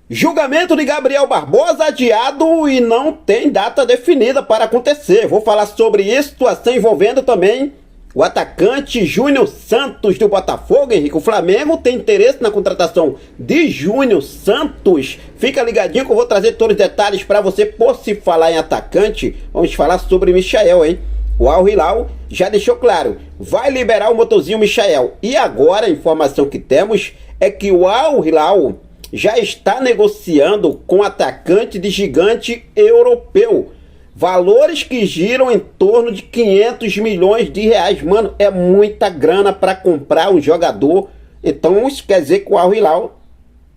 Julgamento de Gabriel Barbosa adiado e não tem data definida para acontecer. Vou falar sobre isso, situação envolvendo também o atacante Júnior Santos do Botafogo, Henrique. O Flamengo tem interesse na contratação de Júnior Santos. Fica ligadinho que eu vou trazer todos os detalhes para você. Por se falar em atacante, vamos falar sobre Michael, hein? O Al Hilal já deixou claro, vai liberar o motorzinho Michael. E agora a informação que temos é que o Al Hilal já está negociando com atacante de gigante europeu. Valores que giram em torno de 500 milhões de reais. Mano, é muita grana para comprar um jogador. Então isso quer dizer que o Al Hilal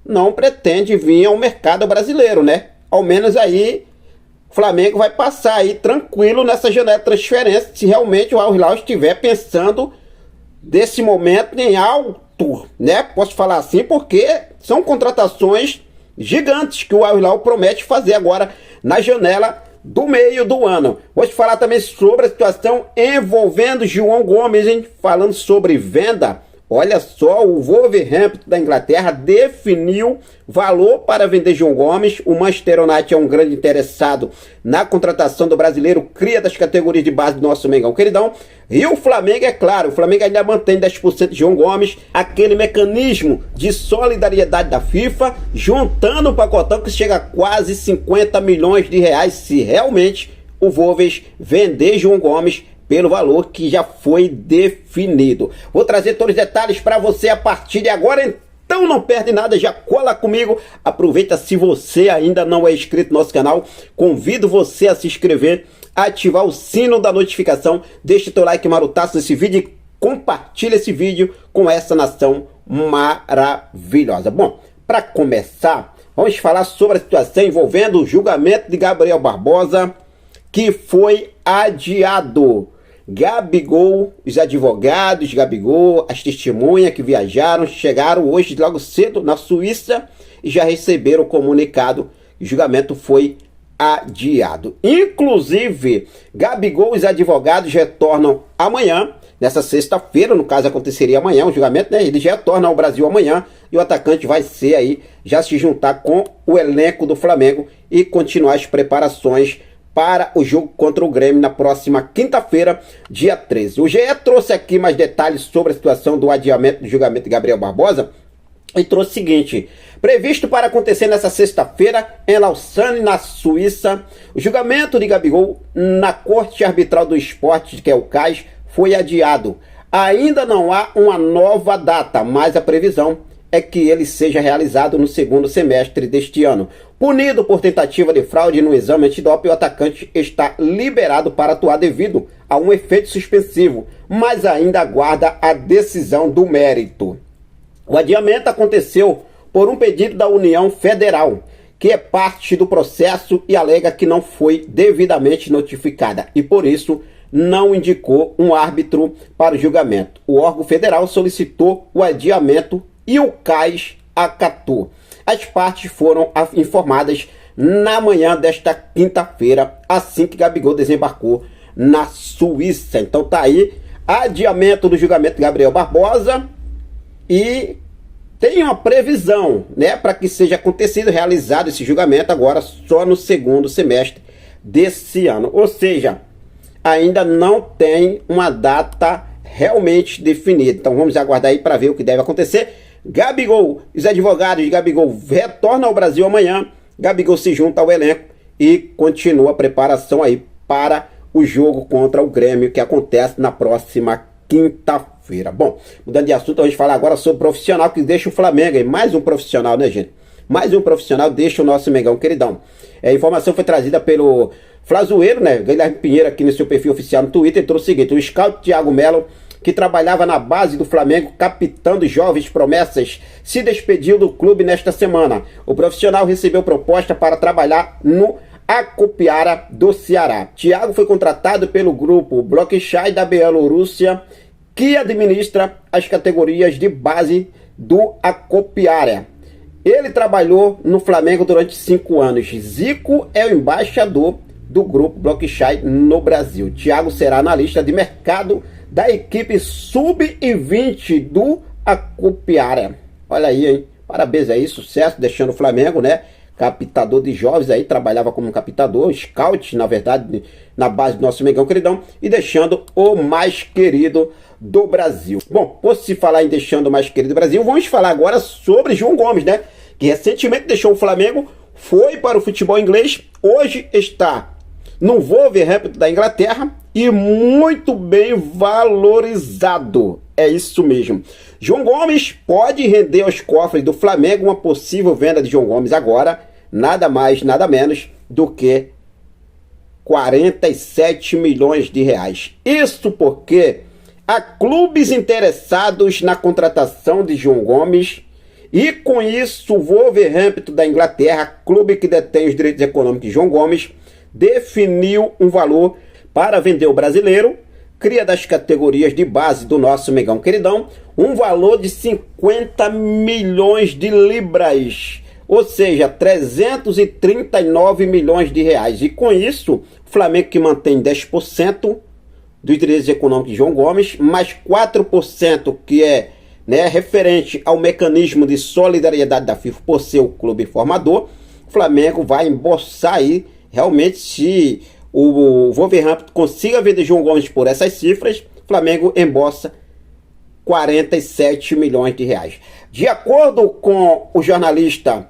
não pretende vir ao mercado brasileiro, né? Ao menos aí o Flamengo vai passar aí tranquilo nessa janela de transferência, se realmente o Al Hilal estiver pensando desse momento em alto, né? Posso falar assim porque são contratações gigantes que o Al Hilal promete fazer agora na janela do meio do ano. Vou te falar também sobre a situação envolvendo João Gomes, hein? Falando sobre venda, olha só, o Wolverhampton da Inglaterra definiu valor para vender João Gomes. O Manchester United é um grande interessado na contratação do brasileiro, cria das categorias de base do nosso Mengão queridão. E o Flamengo, é claro, o Flamengo ainda mantém 10% de João Gomes, aquele mecanismo de solidariedade da FIFA, juntando um pacotão que chega a quase 50 milhões de reais se realmente o Wolves vender João Gomes pelo valor que já foi definido. Vou trazer todos os detalhes para você a partir de agora, então não perde nada, já cola comigo. Aproveita, se você ainda não é inscrito no nosso canal, convido você a se inscrever, ativar o sino da notificação, deixe teu like marutaço nesse vídeo e compartilha esse vídeo com essa nação maravilhosa. Bom, para começar, vamos falar sobre a situação envolvendo o julgamento de Gabriel Barbosa, que foi adiado. Gabigol, os advogados, Gabigol, as testemunhas que viajaram, chegaram hoje logo cedo na Suíça e já receberam o comunicado. O julgamento foi adiado. Inclusive, Gabigol e os advogados retornam amanhã, nessa sexta-feira, no caso aconteceria amanhã o julgamento, né? Eles retornam ao Brasil amanhã e o atacante vai ser aí, já se juntar com o elenco do Flamengo e continuar as preparações para o jogo contra o Grêmio na próxima quinta-feira, dia 13. O GE trouxe aqui mais detalhes sobre a situação do adiamento do julgamento de Gabriel Barbosa e trouxe o seguinte: previsto para acontecer nessa sexta-feira em Lausanne, na Suíça, o julgamento de Gabigol na Corte Arbitral do Esporte, que é o CAS, foi adiado. Ainda não há uma nova data, mas a previsão é que ele seja realizado no segundo semestre deste ano. Punido por tentativa de fraude no exame antidoping, o atacante está liberado para atuar devido a um efeito suspensivo, mas ainda aguarda a decisão do mérito. O adiamento aconteceu por um pedido da União Federal, que é parte do processo e alega que não foi devidamente notificada e, por isso, não indicou um árbitro para o julgamento. O órgão federal solicitou o adiamento e o CAS acatou. As partes foram informadas na manhã desta quinta-feira, assim que Gabigol desembarcou na Suíça. Então tá aí, adiamento do julgamento de Gabriel Barbosa e tem uma previsão, né, para que seja acontecido, realizado esse julgamento agora só no segundo semestre desse ano. Ou seja, ainda não tem uma data realmente definida. Então vamos aguardar aí para ver o que deve acontecer. Gabigol, os advogados de Gabigol retornam ao Brasil amanhã. Gabigol se junta ao elenco e continua a preparação aí para o jogo contra o Grêmio, que acontece na próxima quinta-feira. Bom, mudando de assunto, a gente falar agora sobre o profissional que deixa o Flamengo. E mais um profissional, né, gente? Mais um profissional deixa o nosso Mengão queridão. A informação foi trazida pelo Flazoeiro, né? Guilherme Pinheiro, aqui no seu perfil oficial no Twitter, trouxe o seguinte: o scout Thiago Melo, que trabalhava na base do Flamengo, capitando jovens promessas, se despediu do clube nesta semana. O profissional recebeu proposta para trabalhar no Acopiara do Ceará. Thiago foi contratado pelo grupo Blockchai da Bielorrússia, que administra as categorias de base do Acopiara. Ele trabalhou no Flamengo durante 5 anos. Zico é o embaixador do grupo Blockchai no Brasil. Thiago será analista de mercado da equipe sub-20 do Acopiara. Olha aí, hein? Parabéns aí, sucesso, deixando o Flamengo, né? Captador de jovens aí, trabalhava como captador, scout, na verdade, na base do nosso Mengão Queridão, e deixando o mais querido do Brasil. Bom, por se falar em deixando o mais querido do Brasil, vamos falar agora sobre João Gomes, né? Que recentemente deixou o Flamengo, foi para o futebol inglês, hoje está no Wolverhampton da Inglaterra e muito bem valorizado. É isso mesmo. João Gomes pode render aos cofres do Flamengo uma possível venda de João Gomes agora, nada mais, nada menos do que 47 milhões de reais. Isso porque há clubes interessados na contratação de João Gomes e com isso o Wolverhampton da Inglaterra, clube que detém os direitos econômicos de João Gomes, definiu um valor para vender o brasileiro, cria das categorias de base do nosso Mengão Queridão, um valor de 50 milhões de libras, ou seja, 339 milhões de reais. E com isso, o Flamengo que mantém 10% dos direitos econômicos de João Gomes, mais 4% que é, né, referente ao mecanismo de solidariedade da FIFA por ser o clube formador, o Flamengo vai embolsar aí, realmente, se o Wolverhampton consiga vender João Gomes por essas cifras, o Flamengo embolsa 47 milhões de reais. De acordo com o jornalista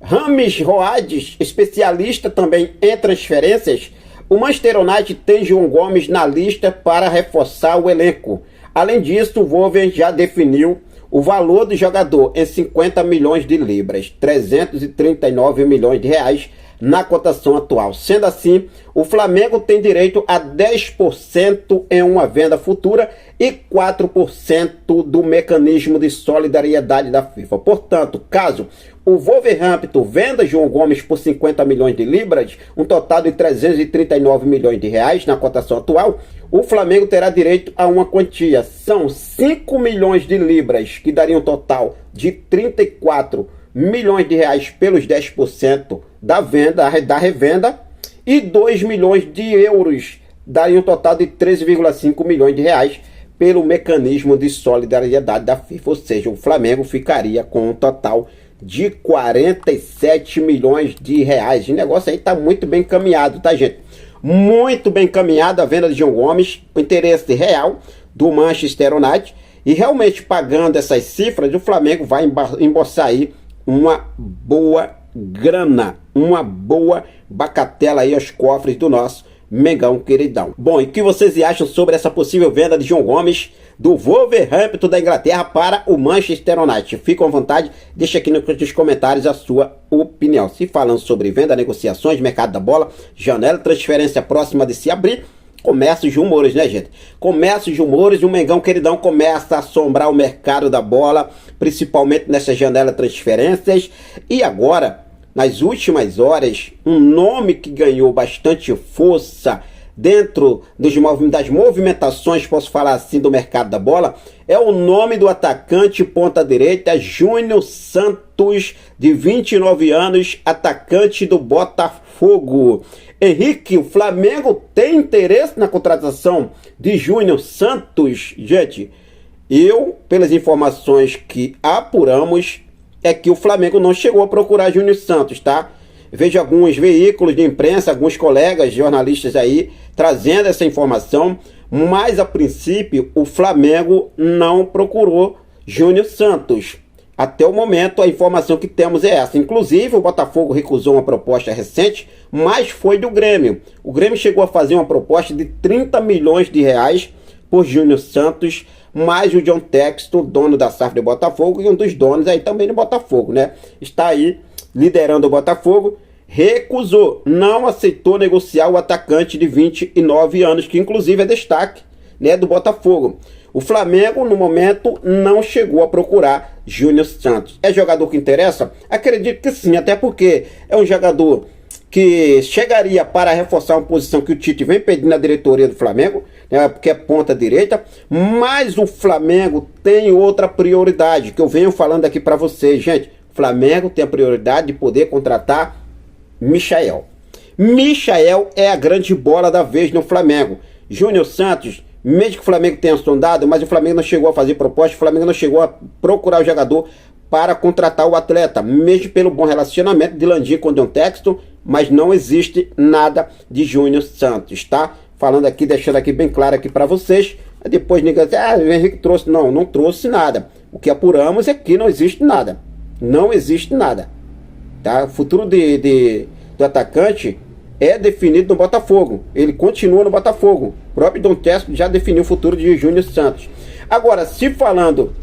Rames Roades, especialista também em transferências, o Manchester United tem João Gomes na lista para reforçar o elenco. Além disso, o Wolverhampton já definiu o valor do jogador em 50 milhões de libras, 339 milhões de reais, na cotação atual. Sendo assim, o Flamengo tem direito a 10% em uma venda futura e 4% do mecanismo de solidariedade da FIFA. Portanto, caso o Wolverhampton venda João Gomes por 50 milhões de libras, um total de 339 milhões de reais na cotação atual, o Flamengo terá direito a uma quantia. São 5 milhões de libras, que daria um total de 34 milhões de reais pelos 10% da venda, da revenda, e 2 milhões de euros, daria um total de 13,5 milhões de reais pelo mecanismo de solidariedade da FIFA, ou seja, o Flamengo ficaria com um total de 47 milhões de reais. O negócio aí está muito bem encaminhado, tá, gente? Muito bem encaminhado a venda de João Gomes, o interesse real do Manchester United, e realmente pagando essas cifras, o Flamengo vai embolsar aí uma boa grana, uma boa bacatela aí aos cofres do nosso Mengão Queridão. Bom, e o que vocês acham sobre essa possível venda de João Gomes do Wolverhampton da Inglaterra para o Manchester United? Fiquem à vontade, deixa aqui nos comentários a sua opinião. Se falando sobre venda, negociações, mercado da bola, janela, transferência próxima de se abrir, começa os rumores, né, gente? Começa os rumores e o Mengão Queridão começa a assombrar o mercado da bola, principalmente nessa janela de transferências. E agora, nas últimas horas, um nome que ganhou bastante força dentro das movimentações, posso falar assim, do mercado da bola, é o nome do atacante ponta-direita Júnior Santos, de 29 anos, atacante do Botafogo. Henrique, o Flamengo tem interesse na contratação de Júnior Santos? Gente, pelas informações que apuramos, é que o Flamengo não chegou a procurar Júnior Santos, tá? Vejo alguns veículos de imprensa, alguns colegas jornalistas aí trazendo essa informação, mas a princípio o Flamengo não procurou Júnior Santos. Até o momento a informação que temos é essa. Inclusive o Botafogo recusou uma proposta recente, mas foi do Grêmio. O Grêmio chegou a fazer uma proposta de 30 milhões de reais por Júnior Santos, mais o John Textor, dono da SAF do Botafogo e um dos donos aí também do Botafogo, né? Está aí liderando o Botafogo, recusou, não aceitou negociar o atacante de 29 anos, que inclusive é destaque, né, do Botafogo. O Flamengo, no momento, não chegou a procurar Júnior Santos. É jogador que interessa? Acredito que sim, até porque é um jogador que chegaria para reforçar uma posição que o Tite vem pedindo na diretoria do Flamengo, né, porque é ponta direita, mas o Flamengo tem outra prioridade, que eu venho falando aqui para vocês, gente. O Flamengo tem a prioridade de poder contratar Michael. Michael é a grande bola da vez no Flamengo. Júnior Santos, mesmo que o Flamengo tenha sondado, mas o Flamengo não chegou a fazer proposta, o Flamengo não chegou a procurar o jogador para contratar o atleta, mesmo pelo bom relacionamento de Landim com o John Texton, mas não existe nada de Júnior Santos, tá? Falando aqui, deixando aqui bem claro aqui para vocês, depois ninguém diz, o Henrique trouxe, não trouxe nada. O que apuramos é que não existe nada, não existe nada, tá? O futuro do atacante é definido no Botafogo, ele continua no Botafogo, o próprio John Texton já definiu o futuro de Júnior Santos. Agora, se falando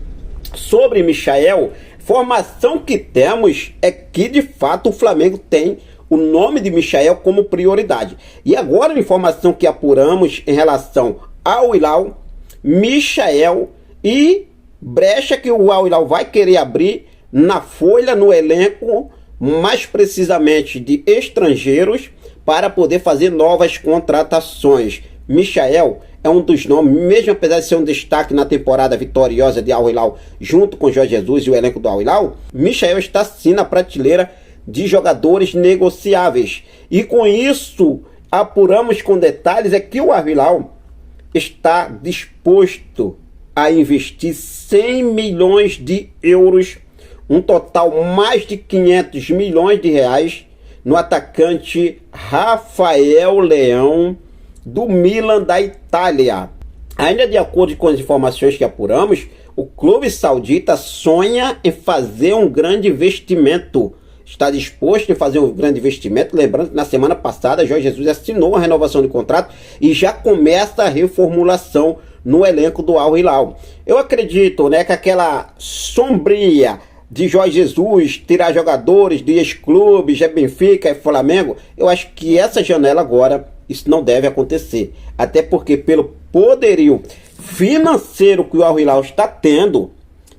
sobre Michael, informação que temos é que de fato o Flamengo tem o nome de Michael como prioridade. E agora a informação que apuramos em relação ao Hilal, Michael e brecha que o Al Hilal vai querer abrir na folha, no elenco, mais precisamente de estrangeiros, para poder fazer novas contratações. Michael é um dos nomes, mesmo apesar de ser um destaque na temporada vitoriosa de Al Hilal, junto com Jorge Jesus e o elenco do Al Hilal, Michael está sim na prateleira de jogadores negociáveis. E com isso, apuramos com detalhes, é que o Al Hilal está disposto a investir 100 milhões de euros, um total mais de 500 milhões de reais, no atacante Rafael Leão, do Milan da Itália. Ainda de acordo com as informações que apuramos, o clube saudita sonha em fazer um grande investimento. Está disposto em fazer um grande investimento. Lembrando que na semana passada Jorge Jesus assinou a renovação de contrato e já começa a reformulação no elenco do Al Hilal. Eu acredito, né, que aquela sombria de Jorge Jesus tirar jogadores de ex-clubes, de Benfica e Flamengo, eu acho que essa janela agora, isso não deve acontecer. Até porque pelo poderio financeiro que o Al Hilal está tendo,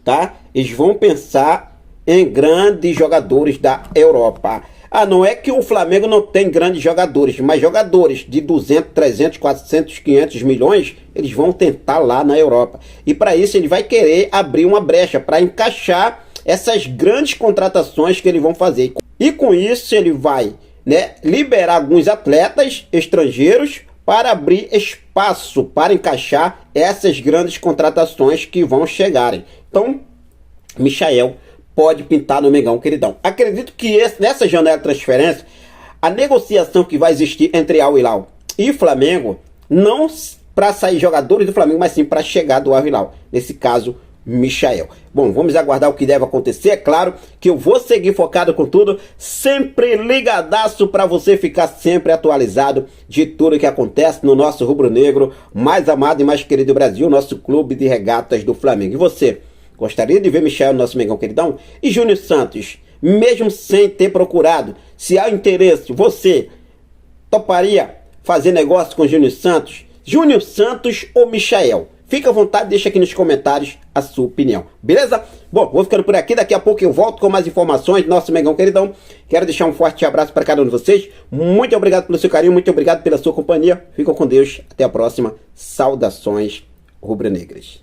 tá? Eles vão pensar em grandes jogadores da Europa. Não é que o Flamengo não tem grandes jogadores, mas jogadores de 200, 300, 400, 500 milhões, eles vão tentar lá na Europa. E para isso ele vai querer abrir uma brecha para encaixar essas grandes contratações que eles vão fazer. E com isso ele vai, né, liberar alguns atletas estrangeiros para abrir espaço para encaixar essas grandes contratações que vão chegarem. Então, Michael pode pintar no Mengão, queridão. Acredito que nessa janela de transferência, a negociação que vai existir entre Al Hilal e Flamengo, não para sair jogadores do Flamengo, mas sim para chegar do Al Hilal. Nesse caso, Michael. Bom, vamos aguardar o que deve acontecer. É claro que eu vou seguir focado com tudo, sempre ligadaço para você ficar sempre atualizado de tudo que acontece no nosso rubro-negro mais amado e mais querido Brasil, nosso clube de regatas do Flamengo. E você, gostaria de ver Michael no nosso Mengão, queridão? E Júnior Santos, mesmo sem ter procurado, se há interesse, você toparia fazer negócio com Júnior Santos ou Michael? Fica à vontade, deixa aqui nos comentários a sua opinião, beleza? Bom, vou ficando por aqui, daqui a pouco eu volto com mais informações do nosso Mengão, queridão. Quero deixar um forte abraço para cada um de vocês. Muito obrigado pelo seu carinho, muito obrigado pela sua companhia. Ficam com Deus, até a próxima. Saudações rubro-negras.